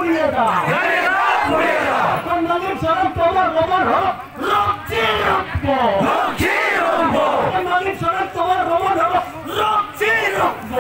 পুড়িয়ে দাও নালিম সালাম তোমার রোমান হলো রক্তে রক্ত নালিম সালাম তোমার রোমান হলো রক্তে রক্ত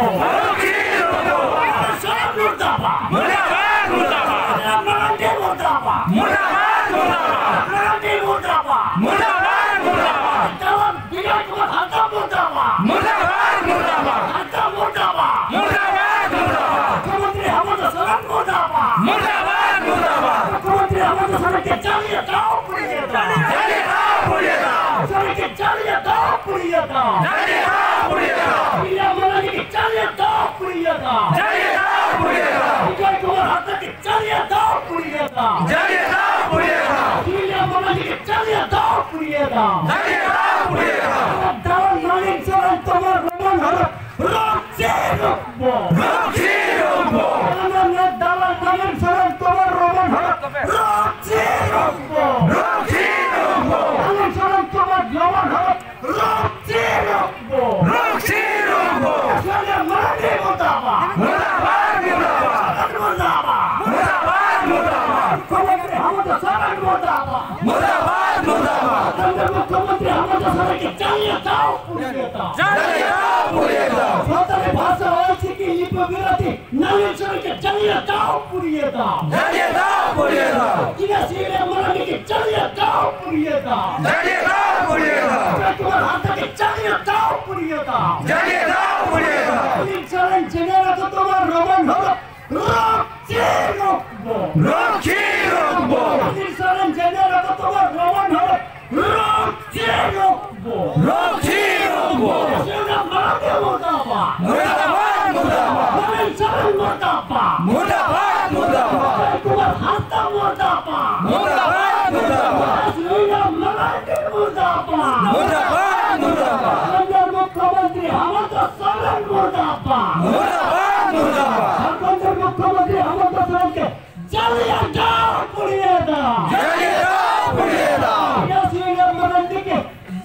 সালাম মুর্দাবাদ মুর্দাবাদ মুর্দাবাদ নারায়ণে মুর্দাবাদ মুর্দাবাদ মুর্দাবাদ নারায়ণে মুর্দাবাদ মুর্দাবাদ মুর্দাবাদ জবাব দিলে তোমার হাত মুর্দাবাদ মুর্দাবাদ মুর্দাবাদ হাত মুর্দাবাদ মুর্দাবাদ মুর্দাবাদ মুখ্যমন্ত্রী হামজা সালাম মুর্দাবাদ মুর্দাবাদ মুর্দাবাদ মুখ্যমন্ত্রী হামজা সালামকে চালিয়ে দাও পুড়িয়ে দাও চালিয়ে দাও পুড়িয়ে দাও সালামকে চালিয়ে দাও পুড়িয়ে দাও চালিয়ে দাও পুড়িয়ে দাও ইলা মালাকে চালিয়ে দাও পুড়িয়ে দাও চালিয়ে দাও পুড়িয়ে দাও বিজয় কুমার হাতকে চালিয়ে দাও পুড়িয়ে দাও চালিয়ে দাও পুড়িয়ে দাও ইলা মালাকে চালিয়ে দাও পুড়িয়ে দাও চালিয়ে দাও পুড়িয়ে দাও দাও নালিম সালাম তোমার রোমান হলো রক্তে রক্ত রক্তে রক্ত আমার দাওয়াল নালিম সালাম তোমার রোমান হলো রক্তে রক্ত রক্তে রক্ত নালিম সালাম তোমার রোমান হলো রক্তে রক্ত রক্তে রক্ত সালাম মানে মুর্দাবাদ মুর্দাবাদ মুর্দাবাদ মুর্দাবাদ মুর্দাবাদ মুখ্যমন্ত্রী হামজা সালাম মুর্দাবাদ মুর্দাবাদ মুর্দাবাদ মুখ্যমন্ত্রী হামজা সালামকে চালিয়ে দাও পুড়িয়ে দাও চালিয়ে দাও পুড়িয়ে দাও সরকারি ভাষা হয়েছে কি লিপি বিরোধী নালিম সালামকে চালিয়ে দাও পুড়িয়ে দাও চালিয়ে দাও পুড়িয়ে দাও জিনাসিলে মালাকে চালিয়ে দাও পুড়িয়ে দাও চালিয়ে দাও পুড়িয়ে দাও তোমার হাতকে চালিয়ে দাও পুড়িয়ে দাও চালিয়ে দাও পুড়িয়ে দাও নালিম সালাম জেনে রাখো তোমার রোমান হলো রক্তে রক্ত রক্তে রক্ত নালিম সালাম জেনে রাখো তোমার রোমান হলো রক্তে রক্ত রক্তে রক্ত সালাম মালাকে মুর্দাবাদ মুর্দাবাদ মুর্দাবাদ নালিম সালাম মুর্দাবাদ মুর্দাবাদ মুর্দাবাদ তোমার হাত মুর্দাবাদ মুর্দাবাদ মুর্দাবাদ সালাম মালাকে মুর্দাবাদ মুর্দাবাদ মুর্দাবাদ আমাদের মুখ্যমন্ত্রী হামজা সালাম মুর্দাবাদ মুর্দাবাদ মুর্দাবাদ আমাদের মুখ্যমন্ত্রী হামজা সালামকে চালিয়ে দাও পুড়িয়ে দাও চালিয়ে দাও পুড়িয়ে দাও ইয়াসিনের মালাকে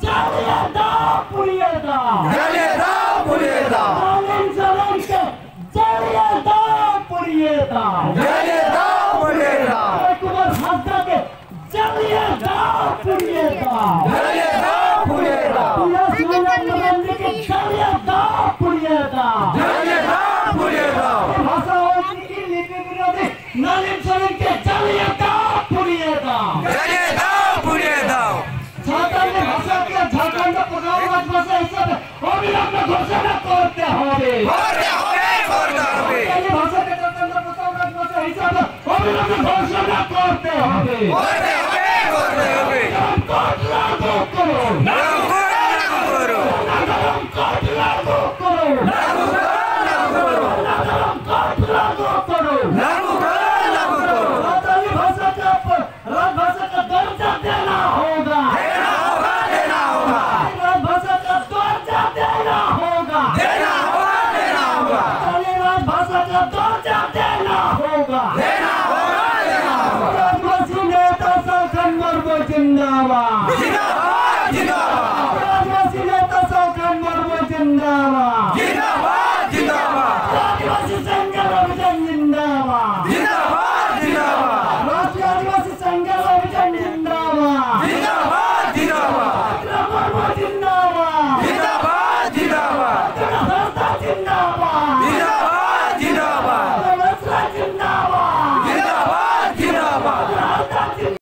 চালিয়ে দাও পুড়িয়ে দাও চালিয়ে দাও পুড়িয়ে দাও নালিম সালামকে চালিয়ে দাও পুড়িয়ে দাও চালিয়ে দাও পুড়িয়ে দাও তোমার হাতকে চালিয়ে দাও পুড়িয়ে দাও চালিয়ে দাও পুড়িয়ে দাও ইয়াসিনের মালাকে চালিয়ে দাও পুড়িয়ে দাও চালিয়ে দাও পুড়িয়ে দাও ভাষা হচ্ছে কি লিপি বিরোধী নালিম সালামকে চালিয়ে দাও পুড়িয়ে দাও চালিয়ে দাও পুড়িয়ে দাও ঝাড়খণ্ডের ভাষাকে ঝাড়খণ্ড প্রধান ভাষা হিসাবে অবিলম্বে ঘোষণা করতে হবে করতে হবে করতে হবে এই ভাষাকে ঝাড়খণ্ড প্রধান ভাষা হিসাবে অবিলম্বে ঘোষণা করতে হবে করতে হবে করতে হবে